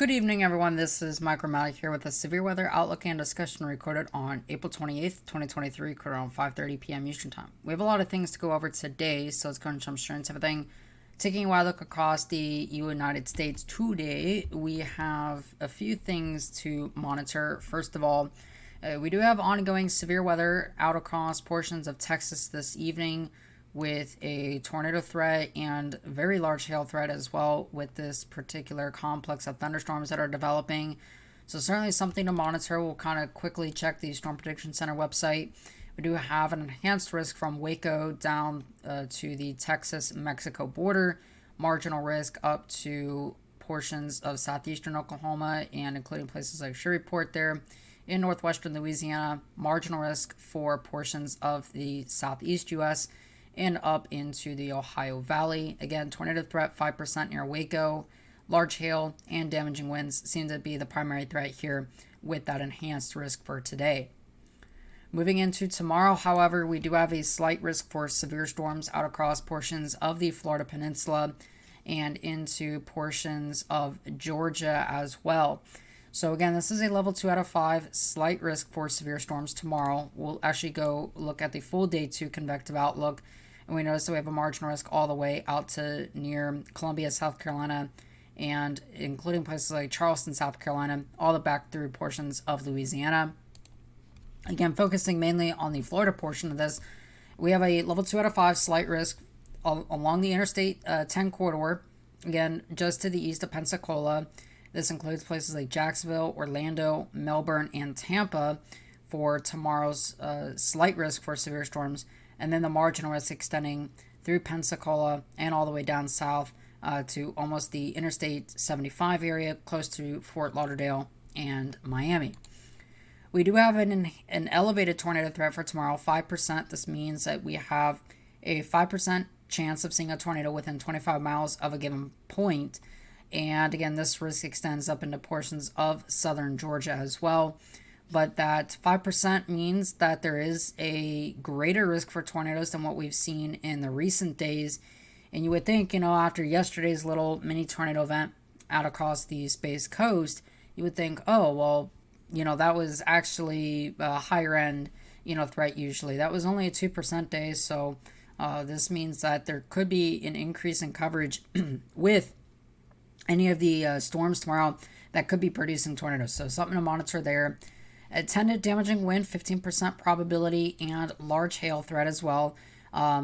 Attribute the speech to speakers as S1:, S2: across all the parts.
S1: Good evening, everyone. This is Mike Romali here with a severe weather outlook and discussion recorded on April 28th, 2023, recorded around 5:30 p.m. Eastern Time. We have a lot of things to go over today, so let's go and jump straight into everything. Taking a wide look across the United States today, we have a few things to monitor. First of all, we do have ongoing severe weather out across portions of Texas this evening, with a tornado threat and very large hail threat as well with this particular complex of thunderstorms that are developing. So certainly something to monitor. We'll kind of quickly check the Storm Prediction Center website. We do have an enhanced risk from Waco down to the Texas-Mexico border. Marginal risk up to portions of southeastern Oklahoma and including places like Shreveport there. In northwestern Louisiana, marginal risk for portions of the southeast U.S., and up into the Ohio Valley. Again, tornado threat 5% near Waco. Large hail and damaging winds seem to be the primary threat here with that enhanced risk for today. Moving into tomorrow, however, we do have a slight risk for severe storms out across portions of the Florida Peninsula and into portions of Georgia as well. So again, this is a level 2 out of 5, slight risk for severe storms tomorrow. We'll actually go look at the full day 2 convective outlook, and we notice that we have a marginal risk all the way out to near Columbia, South Carolina, and including places like Charleston, South Carolina, all the back through portions of Louisiana. Again, focusing mainly on the Florida portion of this, we have a level 2 out of 5 slight risk along the Interstate 10 corridor, again, just to the east of Pensacola. This includes places like Jacksonville, Orlando, Melbourne, and Tampa for tomorrow's slight risk for severe storms, and then the marginal risk extending through Pensacola and all the way down south to almost the Interstate 75 area, close to Fort Lauderdale and Miami. We do have an elevated tornado threat for tomorrow, 5%. This means that we have a 5% chance of seeing a tornado within 25 miles of a given point. And again, this risk extends up into portions of southern Georgia as well. But that 5% means that there is a greater risk for tornadoes than what we've seen in the recent days. And you would think, after yesterday's little mini tornado event out across the Space Coast, you would think, oh, well, that was actually a higher end, threat usually. That was only a 2% day. So this means that there could be an increase in coverage with any of the storms tomorrow that could be producing tornadoes. So something to monitor there. Attendant damaging wind, 15% probability, and large hail threat as well.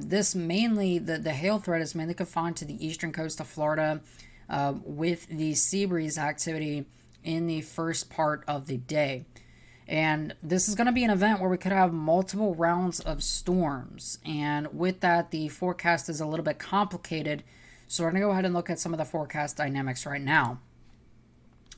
S1: This mainly, the hail threat is mainly confined to the eastern coast of Florida with the sea breeze activity in the first part of the day. And this is going to be an event where we could have multiple rounds of storms. And with that, the forecast is a little bit complicated. So we're going to go ahead and look at some of the forecast dynamics right now.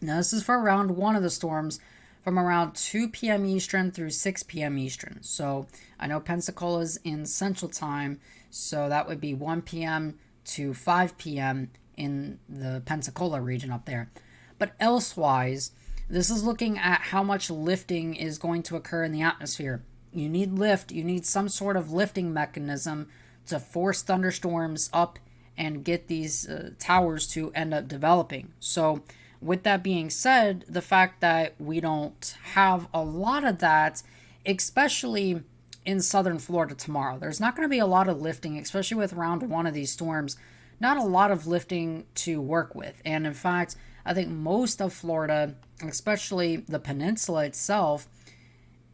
S1: Now, this is for round 1 of the storms from around 2 p.m. Eastern through 6 p.m. Eastern. So I know Pensacola's in Central Time, so that would be 1 p.m. to 5 p.m. in the Pensacola region up there. But elsewise, this is looking at how much lifting is going to occur in the atmosphere. You need lift. You need some sort of lifting mechanism to force thunderstorms up and get these towers to end up developing. So with that being said, the fact that we don't have a lot of that, especially in southern Florida tomorrow, there's not going to be a lot of lifting, especially with round 1 of these storms, not a lot of lifting to work with. And in fact, I think most of Florida, especially the peninsula itself,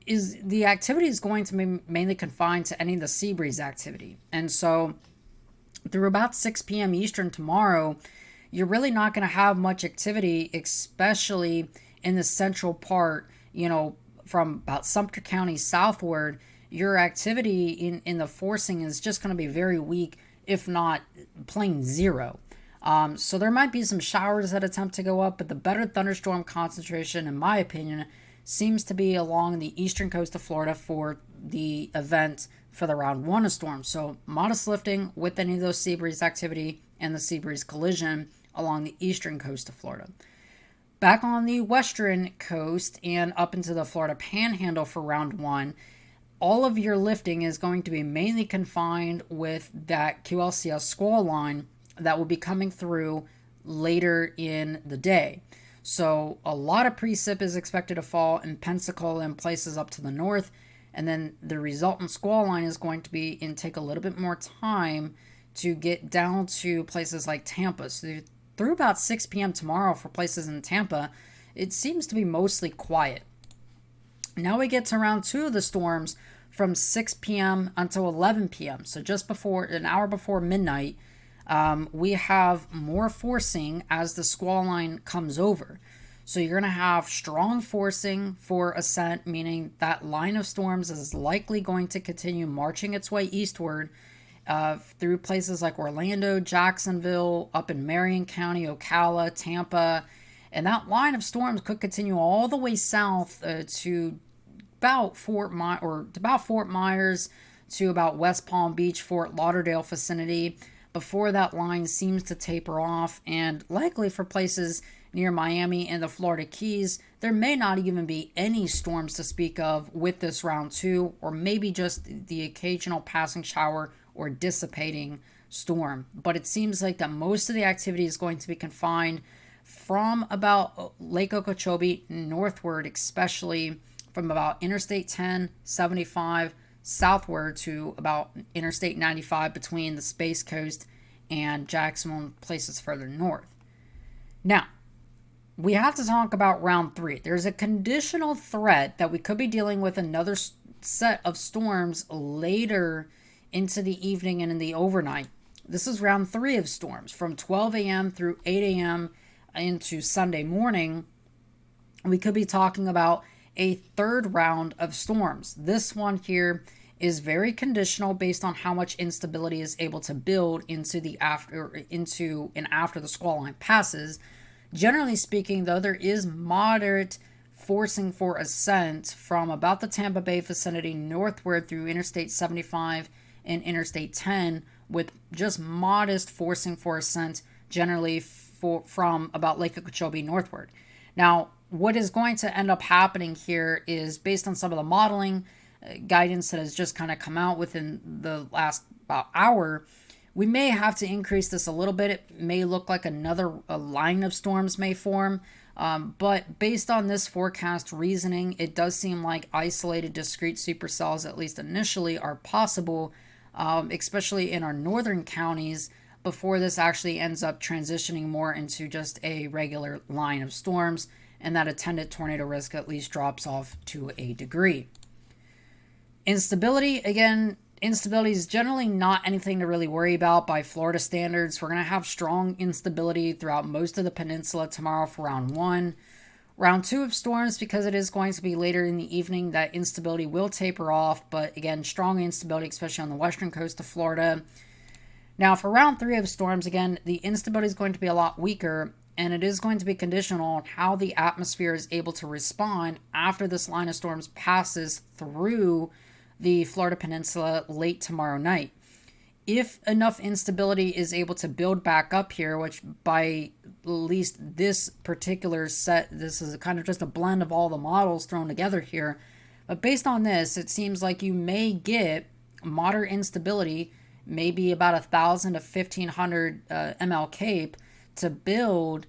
S1: is the activity is going to be mainly confined to any of the sea breeze activity. And so through about 6 p.m. Eastern tomorrow, you're really not going to have much activity, especially in the central part, from about Sumter County southward. Your activity in the forcing is just going to be very weak, if not plain zero. So there might be some showers that attempt to go up, but the better thunderstorm concentration, in my opinion, seems to be along the eastern coast of Florida for the event for the round 1 of storms. So modest lifting with any of those sea breeze activity and the sea breeze collision along the eastern coast of Florida. Back on the western coast and up into the Florida Panhandle for round 1, all of your lifting is going to be mainly confined with that QLCS squall line that will be coming through later in the day. So a lot of precip is expected to fall in Pensacola and places up to the north. And then the resultant squall line is going to be and take a little bit more time to get down to places like Tampa. So through about 6 p.m. tomorrow for places in Tampa, it seems to be mostly quiet. Now we get to round two of the storms from 6 p.m. until 11 p.m. So just before an hour before midnight, we have more forcing as the squall line comes over. So you're going to have strong forcing for ascent, meaning that line of storms is likely going to continue marching its way eastward through places like Orlando, Jacksonville, up in Marion County, Ocala, Tampa. And that line of storms could continue all the way south to about Fort Myers to about West Palm Beach, Fort Lauderdale vicinity before that line seems to taper off, and likely for places near Miami and the Florida Keys, there may not even be any storms to speak of with this round two, or maybe just the occasional passing shower or dissipating storm. But it seems like that most of the activity is going to be confined from about Lake Okeechobee northward, especially from about Interstate 10, 75 southward to about Interstate 95 between the Space Coast and Jacksonville and places further north. Now, we have to talk about round three. There's a conditional threat that we could be dealing with another set of storms later into the evening and in the overnight. This is round three of storms from 12 a.m. through 8 a.m. into Sunday morning. We could be talking about a third round of storms. This one here is very conditional based on how much instability is able to build into and after the squall line passes. Generally speaking, though, there is moderate forcing for ascent from about the Tampa Bay vicinity northward through Interstate 75 and Interstate 10, with just modest forcing for ascent generally from about Lake Okeechobee northward. Now, what is going to end up happening here is based on some of the modeling guidance that has just kind of come out within the last about hour. We may have to increase this a little bit. It may look like a line of storms may form. But based on this forecast reasoning, it does seem like isolated discrete supercells, at least initially, are possible, especially in our northern counties, before this actually ends up transitioning more into just a regular line of storms, and that attendant tornado risk at least drops off to a degree. Instability is generally not anything to really worry about by Florida standards. We're going to have strong instability throughout most of the peninsula tomorrow for round one. Round two of storms, because it is going to be later in the evening, that instability will taper off, but again, strong instability, especially on the western coast of Florida. Now, for round three of storms, again, the instability is going to be a lot weaker, and it is going to be conditional on how the atmosphere is able to respond after this line of storms passes through the Florida Peninsula late tomorrow night. If enough instability is able to build back up here, which by at least this particular set, this is kind of just a blend of all the models thrown together here, but based on this, it seems like you may get moderate instability, maybe about 1,000 to 1,500 ml cape to build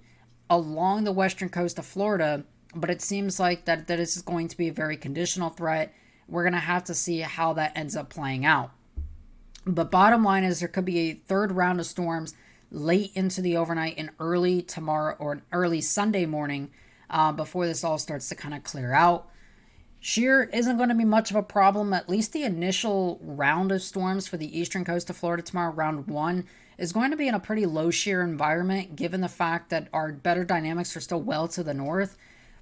S1: along the western coast of Florida, but it seems like that is going to be a very conditional threat. We're going to have to see how that ends up playing out. But bottom line is there could be a third round of storms late into the overnight and early tomorrow or early Sunday morning before this all starts to kind of clear out. Shear isn't going to be much of a problem. At least the initial round of storms for the eastern coast of Florida tomorrow, round one, is going to be in a pretty low shear environment given the fact that our better dynamics are still well to the north.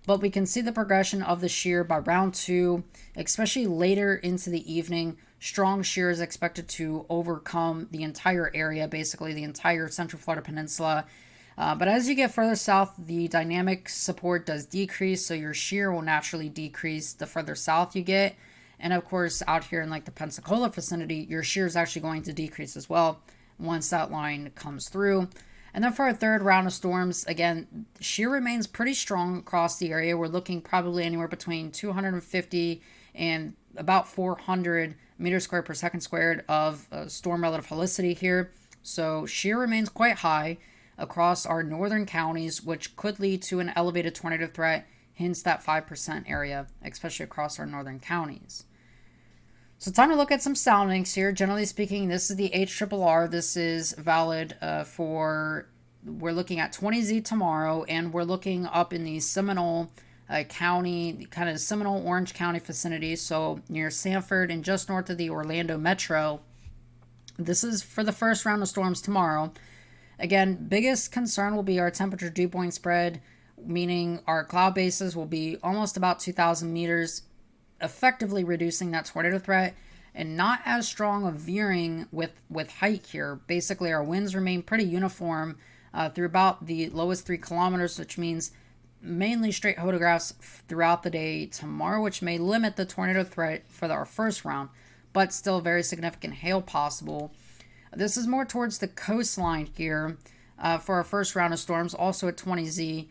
S1: But we can see the progression of the shear by round two, especially later into the evening. Strong shear is expected to overcome the entire area, basically the entire central Florida peninsula. But as you get further south, the dynamic support does decrease, so your shear will naturally decrease the further south you get. And of course, out here in like the Pensacola vicinity, your shear is actually going to decrease as well once that line comes through. And then for our third round of storms, again, shear remains pretty strong across the area. We're looking probably anywhere between 250 and about 400 meters squared per second squared of storm relative helicity here. So shear remains quite high. across our northern counties, which could lead to an elevated tornado threat, hence that 5% area, especially across our northern counties. So time to look at some soundings here. Generally speaking, this is the HRRR. This is valid we're looking at 20Z tomorrow, and we're looking up in the Seminole County, kind of Seminole Orange County vicinity, so near Sanford and just north of the Orlando Metro. This is for the first round of storms tomorrow. Again, biggest concern will be our temperature dew point spread, meaning our cloud bases will be almost about 2,000 meters, effectively reducing that tornado threat, and not as strong of veering with height here. Basically, our winds remain pretty uniform through about the lowest 3 kilometers, which means mainly straight photographs throughout the day tomorrow, which may limit the tornado threat for our first round, but still very significant hail possible. This is more towards the coastline here for our first round of storms, also at 20Z.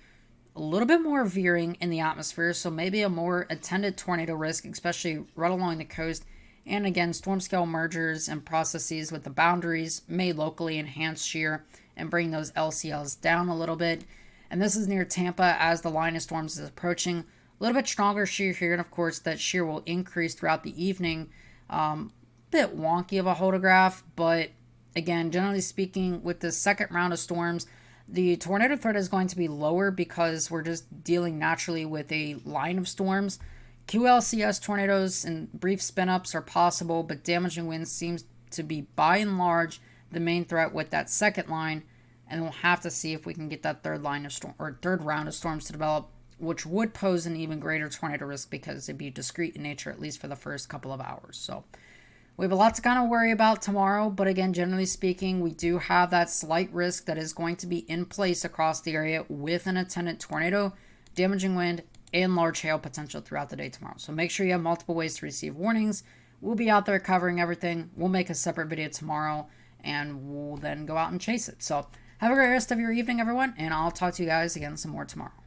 S1: A little bit more veering in the atmosphere, so maybe a more attended tornado risk, especially right along the coast. And again, storm scale mergers and processes with the boundaries may locally enhance shear and bring those LCLs down a little bit. And this is near Tampa as the line of storms is approaching. A little bit stronger shear here, and of course that shear will increase throughout the evening. Bit wonky of a photograph, but again, generally speaking, with the second round of storms, the tornado threat is going to be lower because we're just dealing naturally with a line of storms. QLCS tornadoes and brief spin-ups are possible, but damaging winds seems to be by and large the main threat with that second line, and we'll have to see if we can get that third round of storms to develop, which would pose an even greater tornado risk because it'd be discrete in nature, at least for the first couple of hours. So we have a lot to kind of worry about tomorrow, but again, generally speaking, we do have that slight risk that is going to be in place across the area with an attendant tornado, damaging wind, and large hail potential throughout the day tomorrow. So make sure you have multiple ways to receive warnings. We'll be out there covering everything. We'll make a separate video tomorrow, and we'll then go out and chase it. So have a great rest of your evening, everyone, and I'll talk to you guys again some more tomorrow.